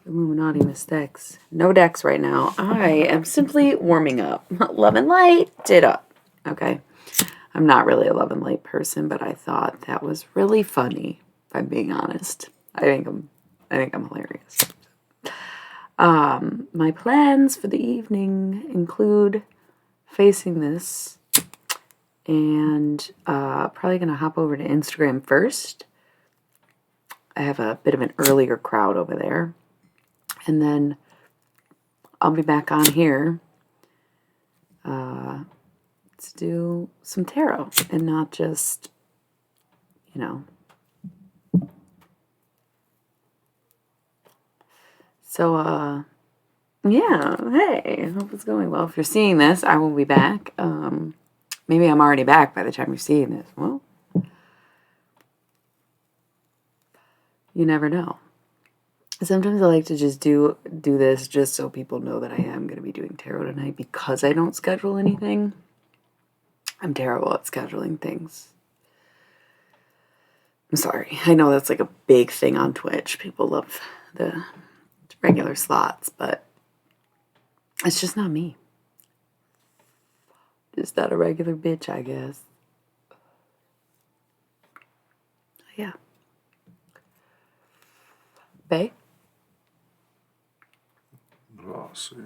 Illuminati mistakes. No decks right now. I am simply warming up. Love and Light, did up. Okay. I'm not really a Love and Light person, but I thought that was really funny, if I'm being honest. I think I'm hilarious. My plans for the evening include facing this and probably gonna hop over to Instagram first. I have a bit of an earlier crowd over there. And then I'll be back on here to do some tarot and not just, you know. So, yeah, hey, I hope it's going well. If you're seeing this, I will be back. Maybe I'm already back by the time you're seeing this. Well, you never know. Sometimes I like to just do this just so people know that I am going to be doing tarot tonight because I don't schedule anything. I'm terrible at scheduling things. I'm sorry. I know that's like a big thing on Twitch. People love the regular slots, but it's just not me. Just not a regular bitch, I guess. Yeah. Bae? Oh, see.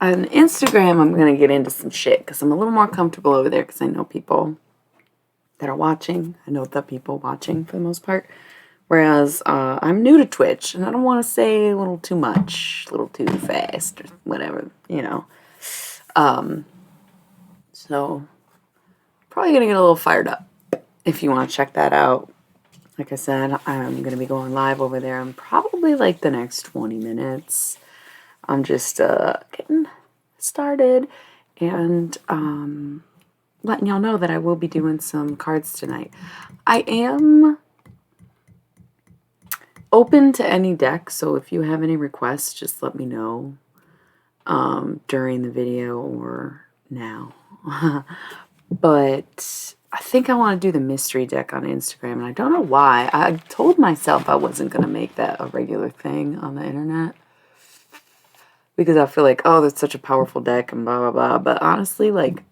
On Instagram, I'm going to get into some shit because I'm a little more comfortable over there because I know people that are watching. I know the people watching for the most part. Whereas I'm new to Twitch and I don't want to say a little too much, a little too fast or whatever, you know. So probably going to get a little fired up if you want to check that out. Like I said, I'm going to be going live over there in probably like the next 20 minutes. I'm just getting started and letting y'all know that I will be doing some cards tonight. I am open to any deck, so if you have any requests, just let me know during the video or now. But I think I want to do the mystery deck on Instagram, and I don't know why. I told myself I wasn't going to make that a regular thing on the internet because I feel like, oh, that's such a powerful deck and blah, blah, blah. But honestly, like,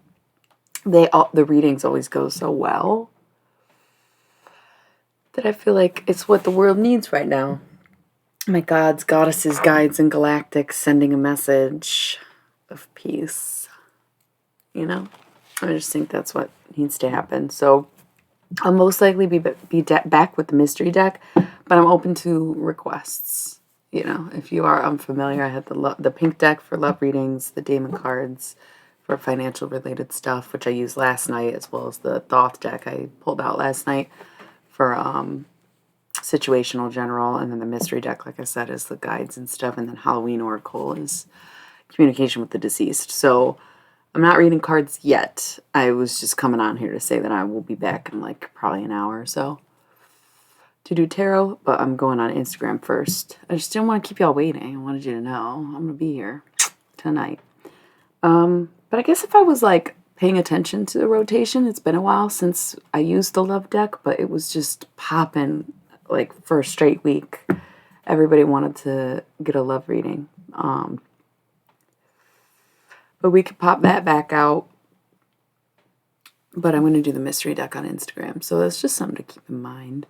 the readings always go so well that I feel like it's what the world needs right now. My gods, goddesses, guides, and galactics sending a message of peace. You know? I just think that's what needs to happen. So I'll most likely be back with the mystery deck, but I'm open to requests. You know, if you are unfamiliar, I had the pink deck for love readings, the Damon cards for financial related stuff, which I used last night, as well as the Thoth deck I pulled out last night for situational general, and then the mystery deck, like I said, is the guides and stuff, and then Halloween Oracle is communication with the deceased. So I'm not reading cards yet. I was just coming on here to say that I will be back in like probably an hour or so to do tarot, but I'm going on Instagram first. I just didn't want to keep y'all waiting. I wanted you to know I'm going to be here tonight. But I guess if I was like paying attention to the rotation, it's been a while since I used the love deck, but it was just popping like for a straight week. Everybody wanted to get a love reading. But we could pop that back out. But I'm going to do the mystery deck on Instagram. So that's just something to keep in mind.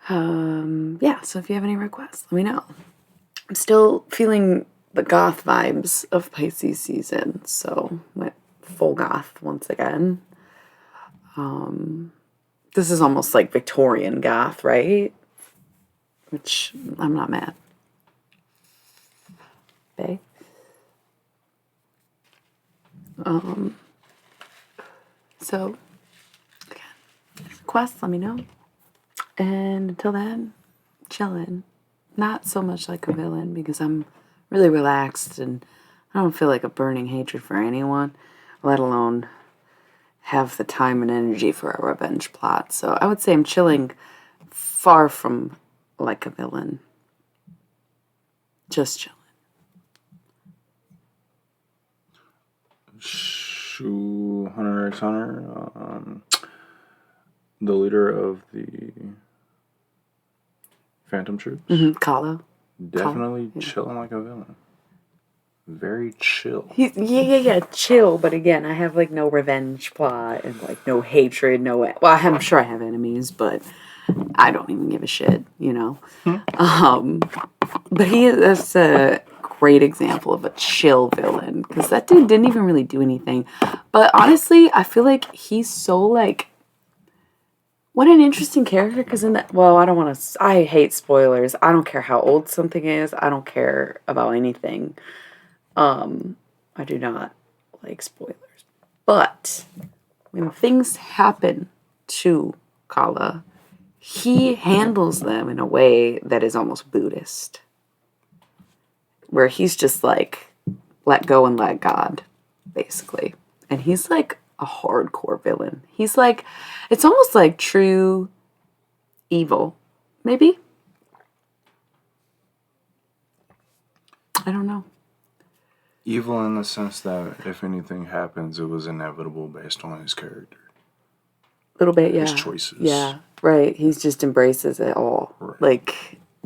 Yeah, so if you have any requests, let me know. I'm still feeling the goth vibes of Pisces season. So went full goth once again. This is almost like Victorian goth, right? Which I'm not mad. Bae? So, again, requests, let me know. And until then, chillin'. Not so much like a villain because I'm really relaxed and I don't feel like a burning hatred for anyone, let alone have the time and energy for a revenge plot. So I would say I'm chilling far from like a villain. Just chilling. Hunter x Hunter, the leader of the Phantom Troops. Kala. Definitely chilling like a villain. Very chill. Yeah, chill. But again, I have like no revenge plot and like no hatred, well, I'm sure I have enemies, but I don't even give a shit, you know. But that's a great example of a chill villain because that dude didn't even really do anything. But honestly, I feel like he's so like, what an interesting character. Because in that, well, I don't want to. I hate spoilers. I don't care how old something is. I don't care about anything. I do not like spoilers. But when things happen to Kala, he handles them in a way that is almost Buddhist. Where he's just like, let go and let God, basically. And he's like a hardcore villain. He's like, it's almost like true evil, maybe? I don't know. Evil in the sense that if anything happens, it was inevitable based on his character. A little bit, yeah. His choices. Yeah, right. He just embraces it all. Right.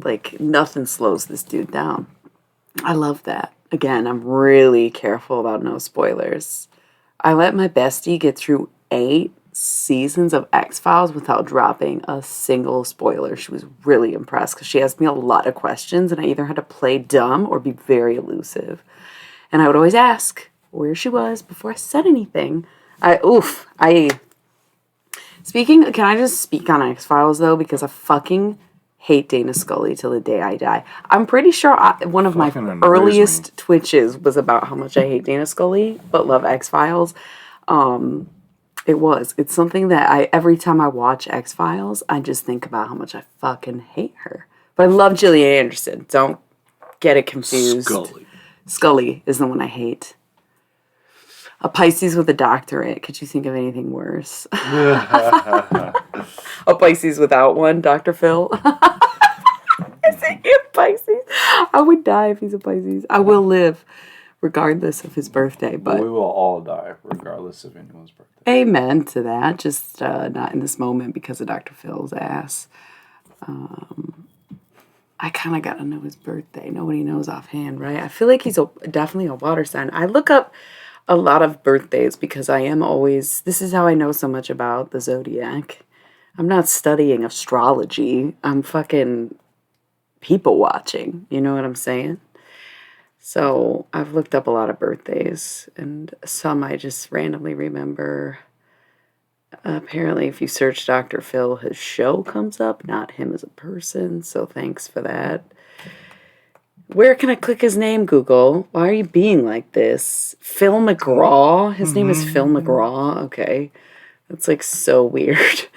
Like nothing slows this dude down. I love that. Again, I'm really careful about no spoilers. I let my bestie get through 8 seasons of X-Files without dropping a single spoiler. She was really impressed because she asked me a lot of questions and I either had to play dumb or be very elusive. And I would always ask where she was before I said anything. Speaking, can I just speak on X-Files though? Because I fucking hate Dana Scully till the day I die. I'm pretty sure one of my earliest twitches was about how much I hate Dana Scully, but love X-Files. It's something that every time I watch X-Files, I just think about how much I fucking hate her. But I love Gillian Anderson. Don't get it confused. Scully is the one I hate. A Pisces with a doctorate. Could you think of anything worse? A Pisces without one, Dr. Phil. Is he a Pisces? I would die if he's a Pisces. I will live regardless of his birthday. But we will all die regardless of anyone's birthday. Amen to that. Just not in this moment because of Dr. Phil's ass. I kind of got to know his birthday. Nobody knows offhand, right? I feel like he's definitely a water sign. I look up a lot of birthdays because this is how I know so much about the zodiac. I'm not studying astrology. I'm fucking people watching. You know what I'm saying? So I've looked up a lot of birthdays and some I just randomly remember. Apparently, if you search Dr. Phil, his show comes up, not him as a person. So thanks for that. Where can I click his name, Google? Why are you being like this? Phil McGraw? His name is Phil McGraw? Okay. That's like so weird.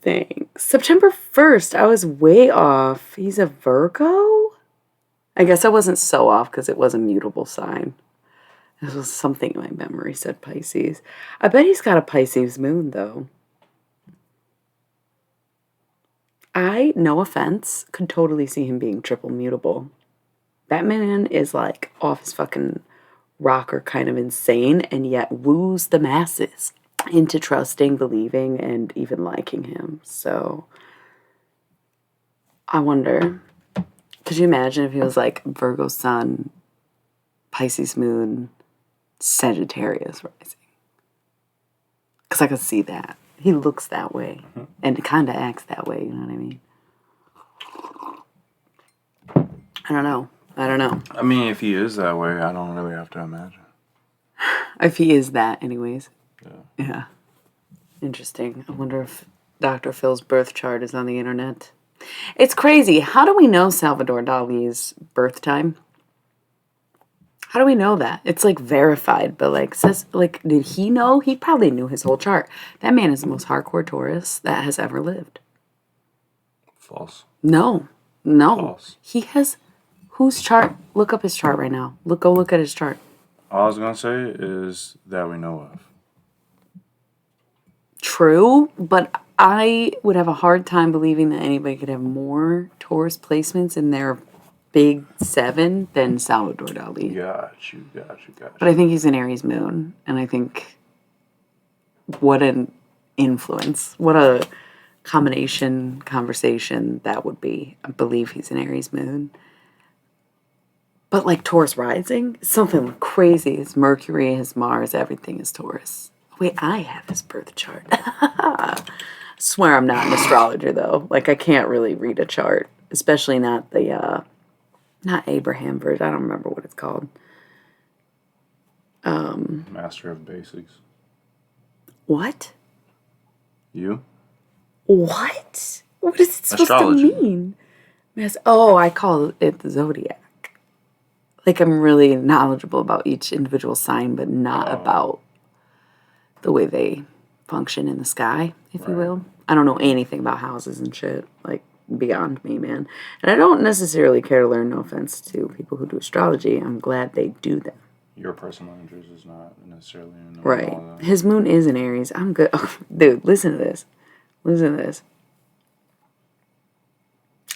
Thanks. September 1st. I was way off. He's a Virgo? I guess I wasn't so off because it was a mutable sign. This was something in my memory said Pisces. I bet he's got a Pisces moon, though. No offense, could totally see him being triple mutable. That man is like off his fucking rocker, kind of insane, and yet woos the masses into trusting, believing, and even liking him. So, I wonder, could you imagine if he was like Virgo sun, Pisces moon, Sagittarius rising? Because I could see that. He looks that way and kind of acts that way, you know what I mean? I don't know. I mean, if he is that way, I don't really have to imagine. If he is that, anyways. Yeah. Interesting. I wonder if Dr. Phil's birth chart is on the internet. It's crazy. How do we know Salvador Dali's birth time? How do we know that? It's like verified, but like says like did he know? He probably knew his whole chart. That man is the most hardcore Taurus that has ever lived. False. No. False. He has whose chart? Look up his chart right now. Go look at his chart. All I was gonna say is that we know of. True, but I would have a hard time believing that anybody could have more Taurus placements in their big 7 than Salvador Dali. Got you. But I think he's an Aries moon, and I think what an influence, what a combination conversation, that would be, I believe he's an Aries moon. But like Taurus rising, something crazy. His Mercury, his Mars, everything is Taurus. Wait, I have his birth chart. Swear I'm not an astrologer though. Like I can't really read a chart, especially not the not Abraham version. I don't remember what it's called. Master of Basics. What? You? What? What is it supposed Astrology. to mean? I call it the zodiac. Like I'm really knowledgeable about each individual sign, but not about the way they function in the sky, if you will. I don't know anything about houses and shit. Like beyond me, man. And I don't necessarily care to learn. No offense to people who do astrology. I'm glad they do that. Your personal interest is not necessarily in Right. all that. His moon is in Aries. I'm good. Oh, dude, listen to this. Listen to this.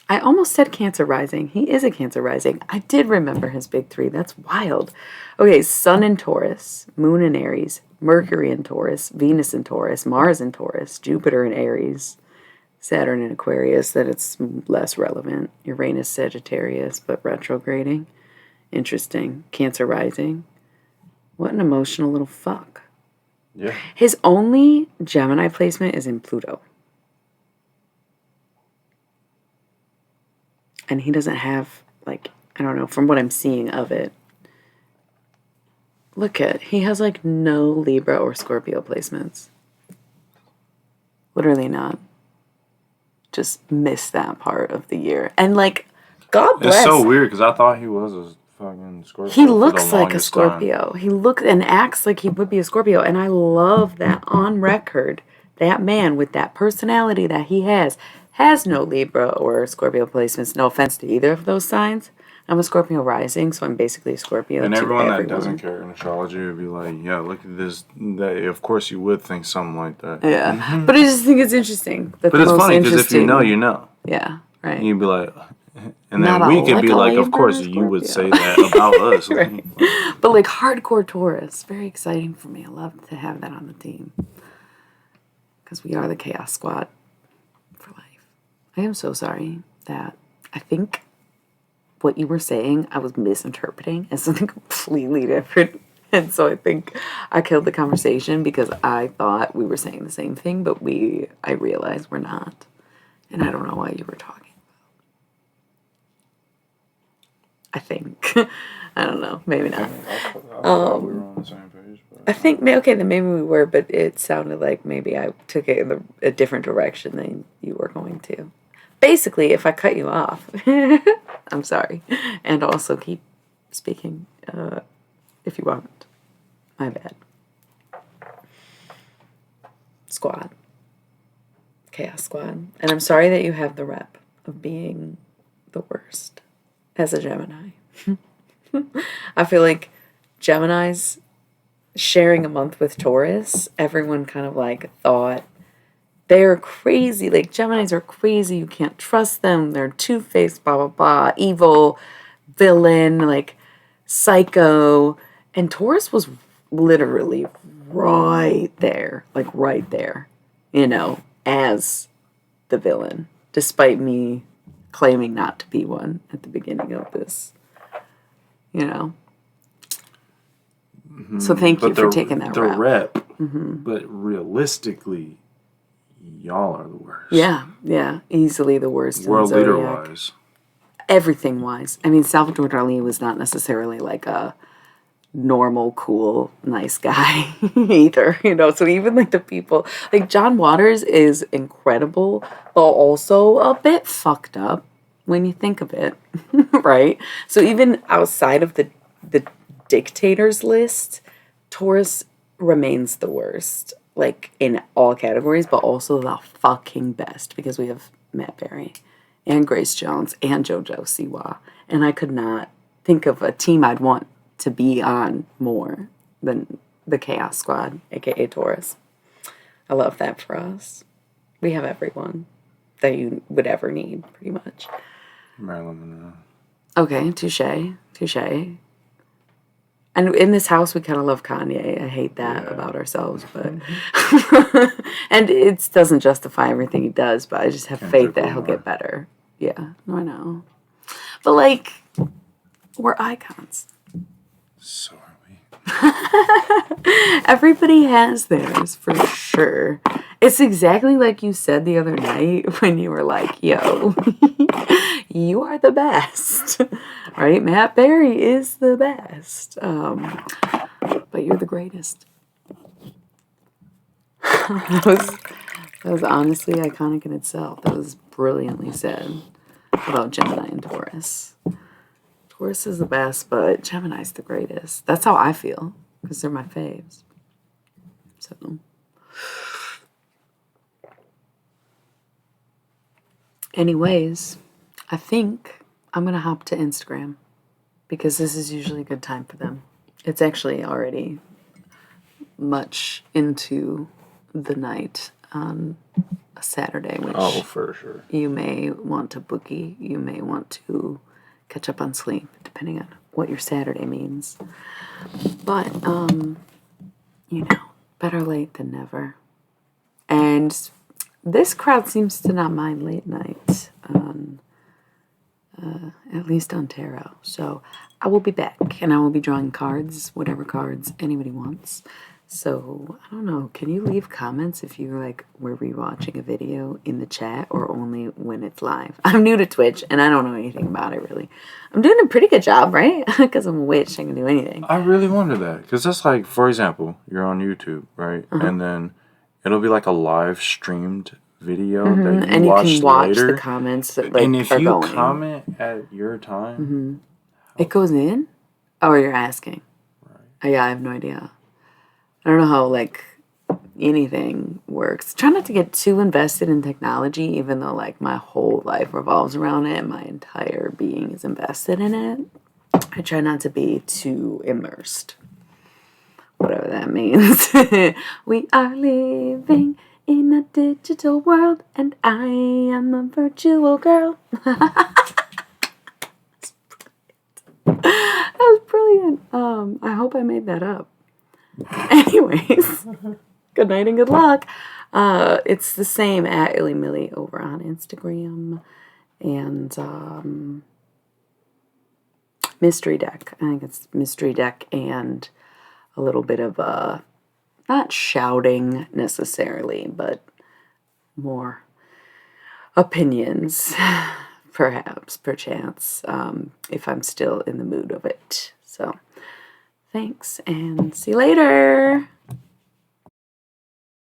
I almost said Cancer rising. He is a Cancer rising. I did remember his big three. That's wild. Okay, Sun in Taurus, Moon in Aries, Mercury in Taurus, Venus in Taurus, Mars in Taurus, Jupiter in Aries, Saturn in Aquarius. Then it's less relevant. Uranus, Sagittarius, but retrograding. Interesting. Cancer rising. What an emotional little fuck. Yeah. His only Gemini placement is in Pluto. And he doesn't have, like, I don't know, from what I'm seeing of it. He has, like, no Libra or Scorpio placements. Literally not. Just missed that part of the year. And, like, God bless. It's so weird because I thought he was a fucking Scorpio. He for looks the like a longest time. Scorpio. He looks and acts like he would be a Scorpio. And I love that on record, that man with that personality that he has no Libra or Scorpio placements. No offense to either of those signs. I'm a Scorpio rising, so I'm basically a Scorpio. And to everyone that doesn't care in astrology would be like, yeah, look at this. Of course you would think something like that. Yeah. But I just think it's interesting. But it's funny because if you know, you know. Yeah, right. You'd be like, and Not then we a could be Libra like, of or course you would Scorpio. say that about us. Right. But like hardcore Taurus, very exciting for me. I love to have that on the team. Because we are the Chaos Squad for life. I am so sorry that I think what you were saying I was misinterpreting as something completely different. And so I think I killed the conversation because I thought we were saying the same thing, but I realized we're not. And I don't know why you were talking. I think. I don't know. Maybe not. I thought we were on the same page. But I think, okay, then maybe we were, but it sounded like maybe I took it in a different direction than you were going to. Basically, if I cut you off, I'm sorry. And also keep speaking if you want. My bad. Squad. Chaos Squad. And I'm sorry that you have the rep of being the worst as a Gemini. I feel like Geminis sharing a month with Taurus, everyone kind of like thought they're crazy. Like Geminis are crazy. You can't trust them. They're two-faced, blah, blah, blah, evil, villain, like psycho. And Taurus was literally right there, as the villain, despite me claiming not to be one at the beginning of this, So thank you for taking that rep. But realistically, y'all are the worst. Yeah, easily the worst. World in the leader zodiac. wise. Everything wise. I mean, Salvador Dali was not necessarily like a normal, cool, nice guy either, So even like the people, like John Waters is incredible, but also a bit fucked up when you think of it, right? So even outside of the dictators list, Taurus remains the worst, like in all categories, but also the fucking best because we have Matt Berry and Grace Jones and JoJo Siwa, and I could not think of a team I'd want to be on more than the Chaos Squad, aka Taurus. I love that for us. We have everyone that you would ever need, pretty much. Marilyn Monroe. Okay, touche. And in this house, we kind of love Kanye. I hate that Yeah. about ourselves, but and it doesn't justify everything he does. But I just have faith that he'll Lamar. get better. Yeah, no, I know. But like, we're icons. So are we. Everybody has theirs for sure. It's exactly like you said the other night when you were like, "Yo, you are the best." Right? Matt Berry is the best. But you're the greatest. That was honestly iconic in itself. That was brilliantly said about Gemini and Taurus. Taurus is the best, but Gemini's the greatest. That's how I feel because they're my faves. So, anyways, I think I'm going to hop to Instagram because this is usually a good time for them. It's actually already much into the night on a Saturday, which Oh, for sure. you may want to boogie, you may want to catch up on sleep, depending on what your Saturday means. But, you know, better late than never. And this crowd seems to not mind late night, at least on tarot. So I will be back, and I will be drawing cards, whatever cards anybody wants. So, I don't know, can you leave comments if you were rewatching a video in the chat or only when it's live? I'm new to Twitch and I don't know anything about it really. I'm doing a pretty good job, right? Because I'm a witch, I can do anything. I really wonder that. Because that's like, for example, you're on YouTube, right? And then it'll be like a live streamed video that you And you watched can watch later. the comments that And if are you going. comment at your time, It goes in? Oh, you're asking. Right. Yeah, I have no idea. I don't know how anything works. Try not to get too invested in technology, even though my whole life revolves around it and my entire being is invested in it. I try not to be too immersed. Whatever that means. We are living in a digital world and I am a virtual girl. That was brilliant. I hope I made that up. Anyways, good night and good luck. It's the same at Illy Millie over on Instagram. And Mystery Deck. I think it's Mystery Deck and a little bit of not shouting necessarily, but more opinions, perchance, if I'm still in the mood of it. So, thanks and see you later.